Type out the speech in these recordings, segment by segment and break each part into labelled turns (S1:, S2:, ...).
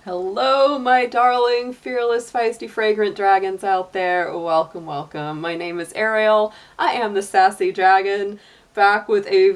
S1: Hello, my darling, fearless, feisty, fragrant dragons out there. Welcome, welcome. My name is Ariel. I am the sassy dragon, back with a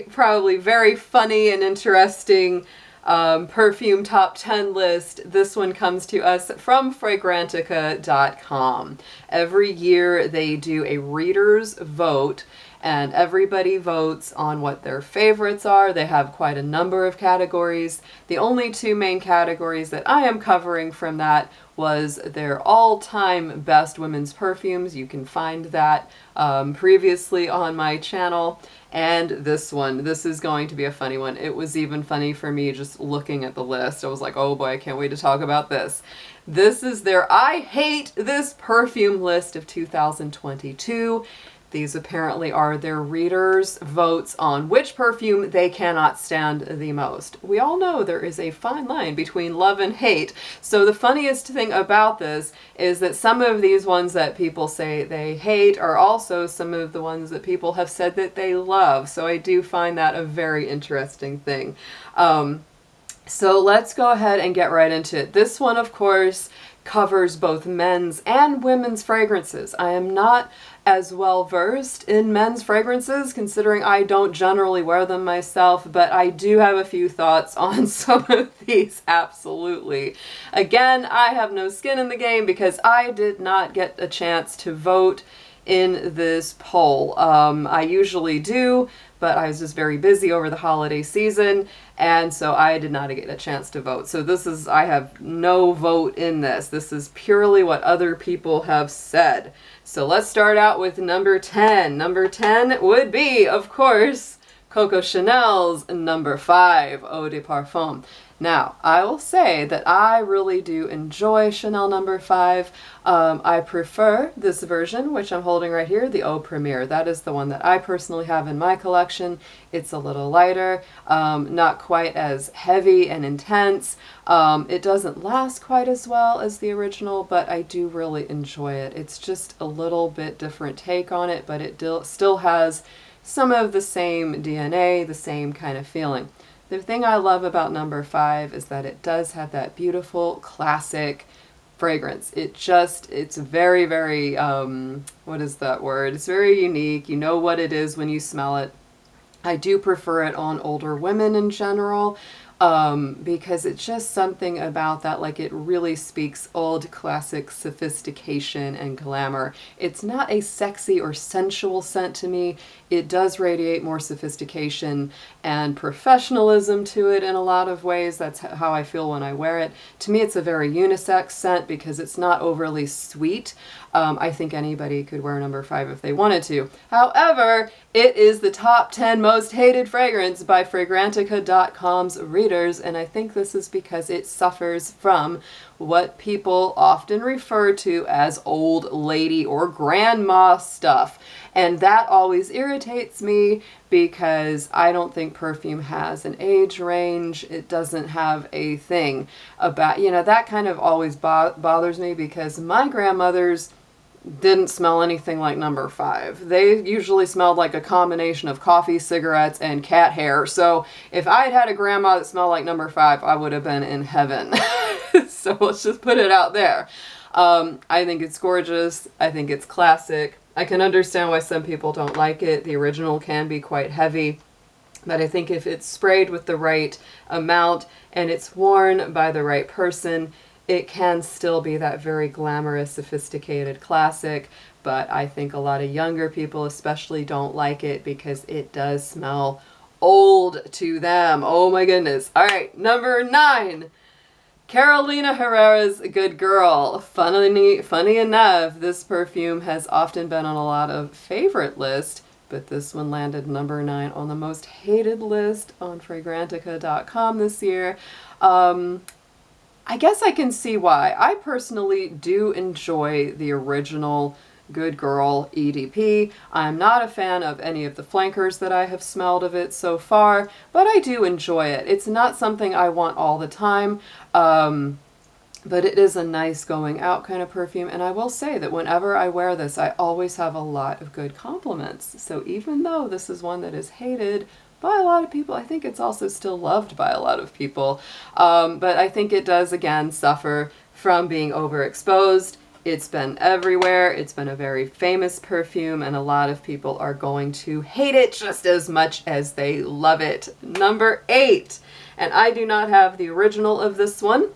S1: probably very funny and interesting perfume top 10 list. This one comes to us from Fragrantica.com. Every year they do a reader's vote, and everybody votes on what their favorites are. They have quite a number of categories. The only two main categories that I am covering from that was their all-time best women's perfumes. You can find that previously on my channel. And this one, this is going to be a funny one. It was even funny for me just looking at the list. I was like, oh boy, I can't wait to talk about this. This is their I Hate This Perfume list of 2022. These apparently are their readers' votes on which perfume they cannot stand the most. We all know there is a fine line between love and hate. So the funniest thing about this is that some of these ones that people say they hate are also some of the ones that people have said that they love. So I do find that a very interesting thing. So let's go ahead and get right into it. This one, of course, covers both men's and women's fragrances. I am not as well versed in men's fragrances, considering I don't generally wear them myself, but I do have a few thoughts on some of these, absolutely. Again, I have no skin in the game because I did not get a chance to vote in this poll. I usually do, but I was just very busy over the holiday season, and so I did not get a chance to vote. So I have no vote in this. This is purely what other people have said. So let's start out with number 10. Number 10 would be, of course, Coco Chanel's number 5, Eau de Parfum. Now, I will say that I really do enjoy Chanel number 5. I prefer this version, which I'm holding right here, the Eau Premiere. That is the one that I personally have in my collection. It's a little lighter, not quite as heavy and intense. It doesn't last quite as well as the original, but I do really enjoy it. It's just a little bit different take on it, but it still has some of the same DNA, the same kind of feeling. The thing I love about number 5 is that it does have that beautiful classic fragrance. It's very, very, what is that word? It's very unique. You know what it is when you smell it. I do prefer it on older women in general, because it's just something about that, like it really speaks old classic sophistication and glamour. It's not a sexy or sensual scent to me. It does radiate more sophistication and professionalism to it in a lot of ways. That's how I feel when I wear it. To me, it's a very unisex scent because it's not overly sweet. I think anybody could wear number 5 if they wanted to. However, it is the top 10 most hated fragrance by Fragrantica.com's readers, and I think this is because it suffers from what people often refer to as old lady or grandma stuff. And that always irritates me because I don't think perfume has an age range. It doesn't have a thing about, that kind of always bothers me because my grandmothers didn't smell anything like number 5. They usually smelled like a combination of coffee, cigarettes, and cat hair. So if I had had a grandma that smelled like number 5, I would have been in heaven. So let's just put it out there. I think it's gorgeous. I think it's classic. I can understand why some people don't like it. The original can be quite heavy. But I think if it's sprayed with the right amount and it's worn by the right person, it can still be that very glamorous, sophisticated classic. But I think a lot of younger people especially don't like it because it does smell old to them. Oh my goodness. All right, number 9. Carolina Herrera's Good Girl. Funny enough, this perfume has often been on a lot of favorite lists, but this one landed number 9 on the most hated list on Fragrantica.com this year. I guess I can see why. I personally do enjoy the original Good Girl EDP. I'm not a fan of any of the flankers that I have smelled of it so far, but I do enjoy it. It's not something I want all the time, but it is a nice going out kind of perfume, and I will say that whenever I wear this, I always have a lot of good compliments. So even though this is one that is hated by a lot of people. I think it's also still loved by a lot of people. But I think it does, again, suffer from being overexposed. It's been everywhere. It's been a very famous perfume, and a lot of people are going to hate it just as much as they love it. Number 8. And I do not have the original of this one,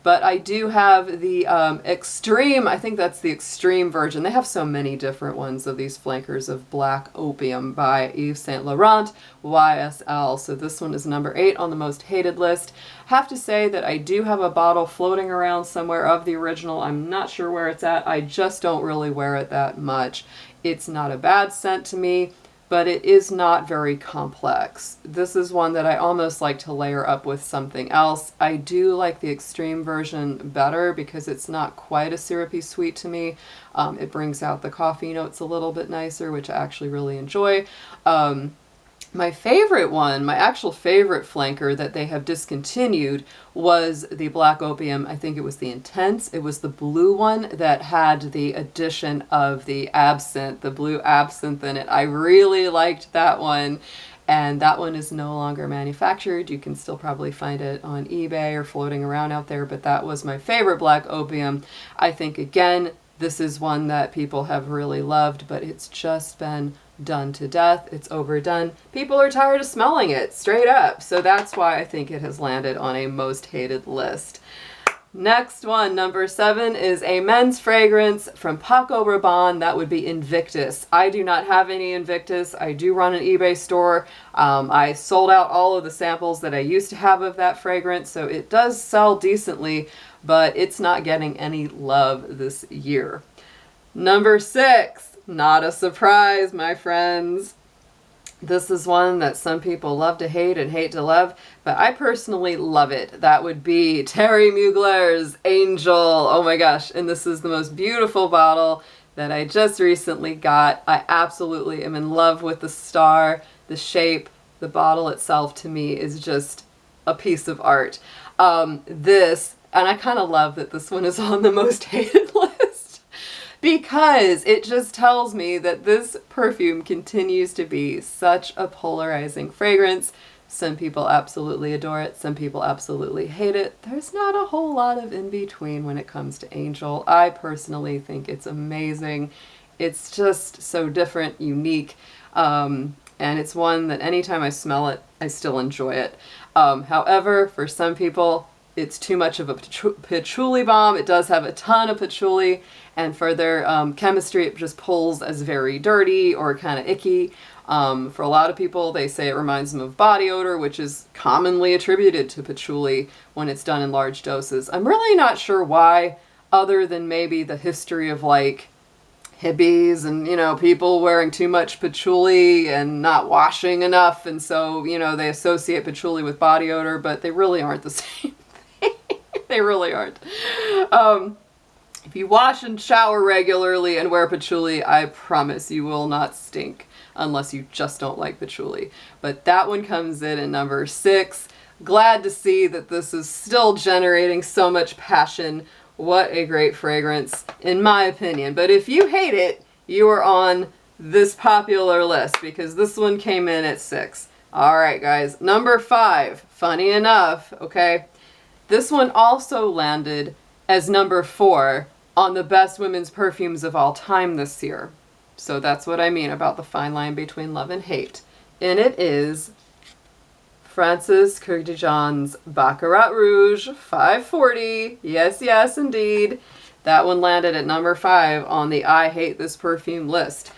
S1: but I do have the extreme, I think that's the extreme version. They have so many different ones of these flankers of Black Opium by Yves Saint Laurent, YSL. So this one is number 8 on the most hated list. Have to say that I do have a bottle floating around somewhere of the original. I'm not sure where it's at. I just don't really wear it that much. It's not a bad scent to me, but it is not very complex. This is one that I almost like to layer up with something else. I do like the extreme version better because it's not quite a syrupy sweet to me. It brings out the coffee notes a little bit nicer, which I actually really enjoy. My favorite one, my actual favorite flanker that they have discontinued was the Black Opium. I think it was the Intense. It was the blue one that had the addition of the absinthe, the blue absinthe in it. I really liked that one. And that one is no longer manufactured. You can still probably find it on eBay or floating around out there, but that was my favorite Black Opium. I think, again, this is one that people have really loved, but it's just been done to death. It's overdone. People are tired of smelling it, straight up. So that's why I think it has landed on a most hated list. Next one, number 7, is a men's fragrance from Paco Rabanne. That would be Invictus. I do not have any Invictus. I do run an eBay store. I sold out all of the samples that I used to have of that fragrance, so it does sell decently, but it's not getting any love this year. Number 6. Not a surprise, my friends. This is one that some people love to hate and hate to love, but I personally love it. That would be Thierry Mugler's Angel. Oh my gosh, and this is the most beautiful bottle that I just recently got. I absolutely am in love with the star, the shape, the bottle itself to me is just a piece of art. And I kind of love that this one is on the most hated list. Because it just tells me that this perfume continues to be such a polarizing fragrance. Some people absolutely adore it. Some people absolutely hate it. There's not a whole lot of in between when it comes to Angel. I personally think it's amazing. It's just so different, unique, and it's one that anytime I smell it, I still enjoy it. However, for some people, it's too much of a patchouli bomb. It does have a ton of patchouli, and for their chemistry, it just pulls as very dirty or kind of icky. For a lot of people, they say it reminds them of body odor, which is commonly attributed to patchouli when it's done in large doses. I'm really not sure why, other than maybe the history of like hippies and, you know, people wearing too much patchouli and not washing enough, and so, you know, they associate patchouli with body odor, but they really aren't the same. They really aren't. If you wash and shower regularly and wear patchouli, I promise you will not stink unless you just don't like patchouli. But that one comes in at number 6. Glad to see that this is still generating so much passion. What a great fragrance, in my opinion. But if you hate it, you are on this popular list because this one came in at 6. All right, guys. Number 5. Funny enough, okay? This one also landed as number 4 on the best women's perfumes of all time this year. So that's what I mean about the fine line between love and hate. And it is Francis Kurkdijian's Baccarat Rouge 540. Yes, yes, indeed. That one landed at number 5 on the I hate this perfume list.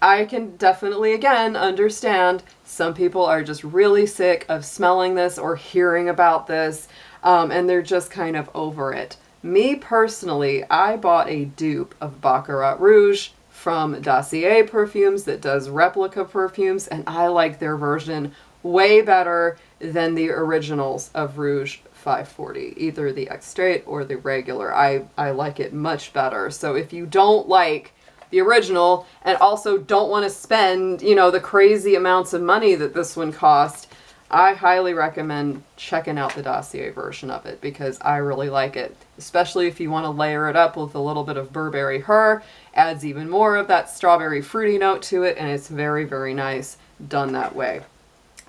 S1: I can definitely, again, understand some people are just really sick of smelling this or hearing about this, and they're just kind of over it. Me personally, I bought a dupe of Baccarat Rouge from Dossier Perfumes that does replica perfumes, and I like their version way better than the originals of Rouge 540, either the extrait or the regular. I like it much better. So if you don't like the original and also don't want to spend, you know, the crazy amounts of money that this one cost, I highly recommend checking out the Dossier version of it because I really like it, especially if you want to layer it up with a little bit of Burberry Her. Adds even more of that strawberry fruity note to it, and it's very, very nice done that way.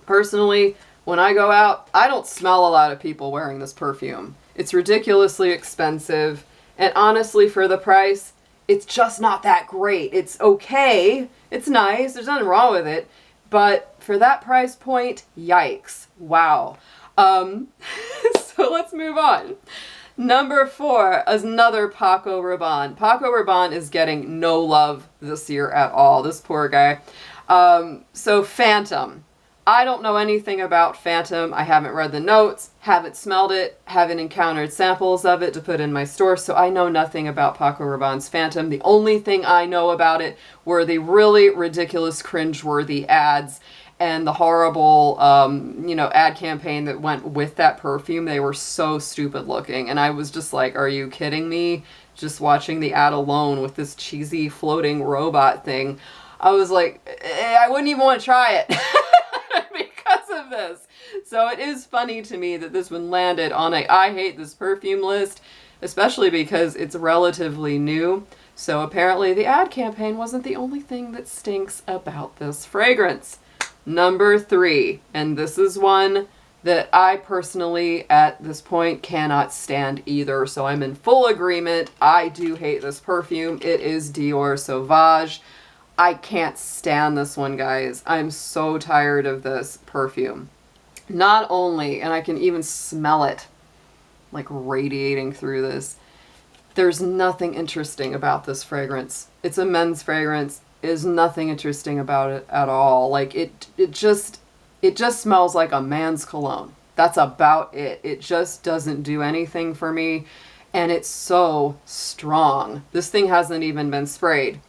S1: Personally, when I go out, I don't smell a lot of people wearing this perfume. It's ridiculously expensive, and honestly, for the price, it's just not that great. It's okay, it's nice, there's nothing wrong with it, but for that price point, yikes. Wow. So let's move on. Number 4 is another Paco Rabanne. Paco Rabanne is getting no love this year at all, this poor guy. So Phantom. I don't know anything about Phantom. I haven't read the notes, haven't smelled it, haven't encountered samples of it to put in my store, so I know nothing about Paco Rabanne's Phantom. The only thing I know about it were the really ridiculous, cringeworthy ads and the horrible, ad campaign that went with that perfume. They were so stupid looking, and I was just like, are you kidding me? Just watching the ad alone with this cheesy floating robot thing, I was like, I wouldn't even want to try it. Because of this. So it is funny to me that this one landed on a I hate this perfume list, especially because it's relatively new. So apparently the ad campaign wasn't the only thing that stinks about this fragrance. Number 3, and this is one that I personally at this point cannot stand either, so I'm in full agreement. I do hate this perfume. It is Dior Sauvage. I can't stand this one, guys. I'm so tired of this perfume. Not only, and I can even smell it, like radiating through this, there's nothing interesting about this fragrance. It's a men's fragrance. There's nothing interesting about it at all. Like, it just smells like a man's cologne. That's about it. It just doesn't do anything for me, and it's so strong. This thing hasn't even been sprayed,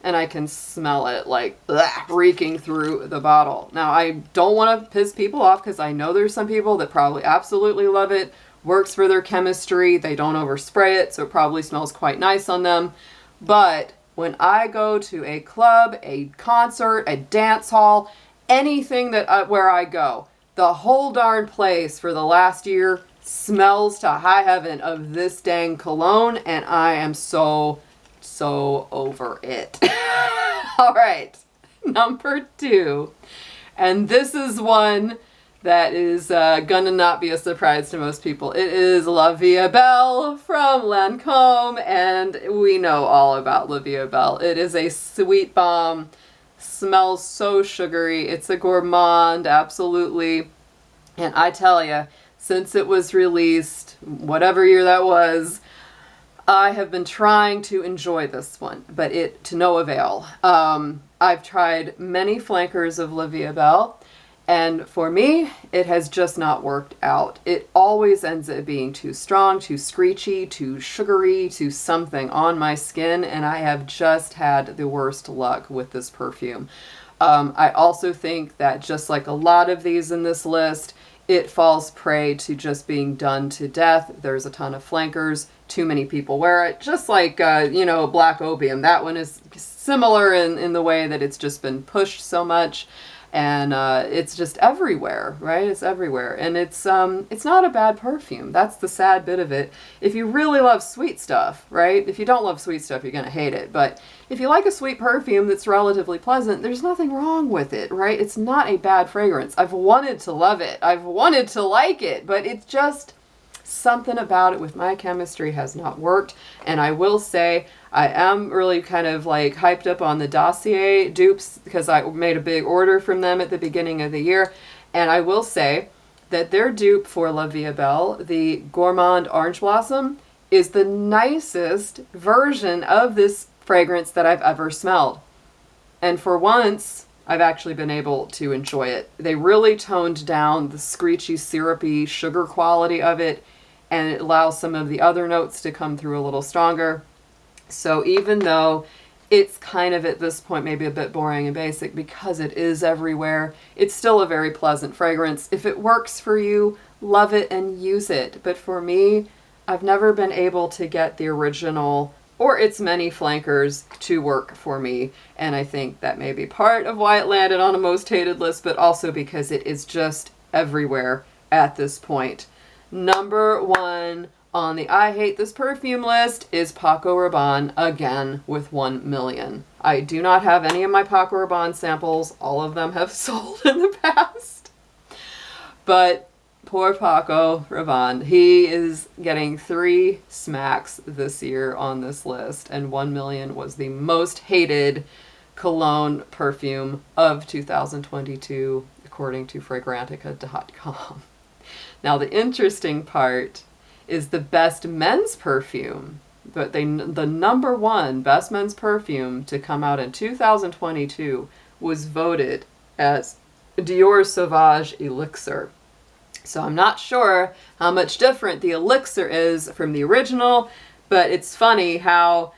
S1: and I can smell it like reeking through the bottle. Now, I don't want to piss people off because I know there's some people that probably absolutely love it, works for their chemistry, they don't overspray it, so it probably smells quite nice on them. But when I go to a club, a concert, a dance hall, anything that where I go, the whole darn place for the last year smells to high heaven of this dang cologne, and I am so over it. All right, number 2, and this is one that is gonna not be a surprise to most people. It is La Vie Belle from Lancome, and we know all about La Vie Belle. It is a sweet bomb, smells so sugary. It's a gourmand, absolutely. And I tell you, since it was released, whatever year that was, I have been trying to enjoy this one, but to no avail. I've tried many flankers of La Vie Belle, and for me, it has just not worked out. It always ends up being too strong, too screechy, too sugary, too something on my skin, and I have just had the worst luck with this perfume. I also think that just like a lot of these in this list, it falls prey to just being done to death. There's a ton of flankers. Too many people wear it. Just like, Black Opium. That one is similar in the way that it's just been pushed so much. And it's just everywhere, right? It's everywhere. And it's not a bad perfume. That's the sad bit of it. If you really love sweet stuff, right? If you don't love sweet stuff, you're going to hate it. But if you like a sweet perfume that's relatively pleasant, there's nothing wrong with it, right? It's not a bad fragrance. I've wanted to love it. I've wanted to like it, but it's just something about it with my chemistry has not worked. And I will say I am really kind of like hyped up on the Dossier dupes because I made a big order from them at the beginning of the year. And I will say that their dupe for La Vie Belle, the Gourmand Orange Blossom, is the nicest version of this fragrance that I've ever smelled. And for once, I've actually been able to enjoy it. They really toned down the screechy, syrupy sugar quality of it, and it allows some of the other notes to come through a little stronger. So even though it's kind of at this point maybe a bit boring and basic because it is everywhere, it's still a very pleasant fragrance. If it works for you, love it and use it. But for me, I've never been able to get the original or its many flankers to work for me. And I think that may be part of why it landed on a most hated list, but also because it is just everywhere at this point. Number 1 on the I hate this perfume list is Paco Rabanne, again with 1 million. I do not have any of my Paco Rabanne samples. All of them have sold in the past. But poor Paco Rabanne, he is getting 3 smacks this year on this list, and 1 Million was the most hated cologne perfume of 2022, according to Fragrantica.com. Now, the interesting part is the best men's perfume, but the number 1 best men's perfume to come out in 2022 was voted as Dior Sauvage Elixir. So I'm not sure how much different the Elixir is from the original, but it's funny how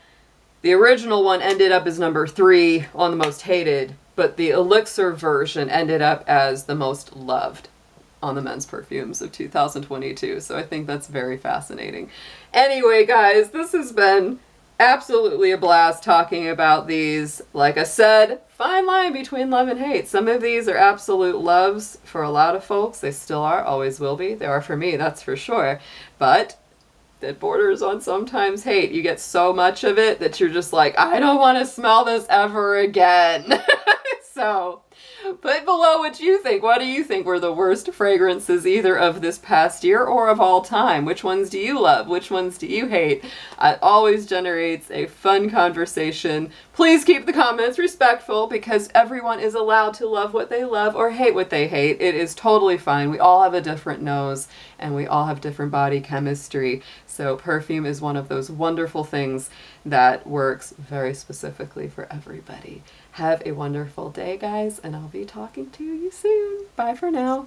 S1: the original one ended up as number 3 on the most hated, but the Elixir version ended up as the most loved on the men's perfumes of 2022. So I think that's very fascinating. Anyway, guys, this has been absolutely a blast talking about these. Like I said, fine line between love and hate. Some of these are absolute loves for a lot of folks. They still are, always will be. They are for me, that's for sure. But it borders on sometimes hate. You get so much of it that you're just like, I don't want to smell this ever again. So put below what you think. What do you think were the worst fragrances either of this past year or of all time? Which ones do you love? Which ones do you hate? It always generates a fun conversation. Please keep the comments respectful because everyone is allowed to love what they love or hate what they hate. It is totally fine. We all have a different nose and we all have different body chemistry. So perfume is one of those wonderful things that works very specifically for everybody. Have a wonderful day, guys, and I'll be talking to you soon. Bye for now.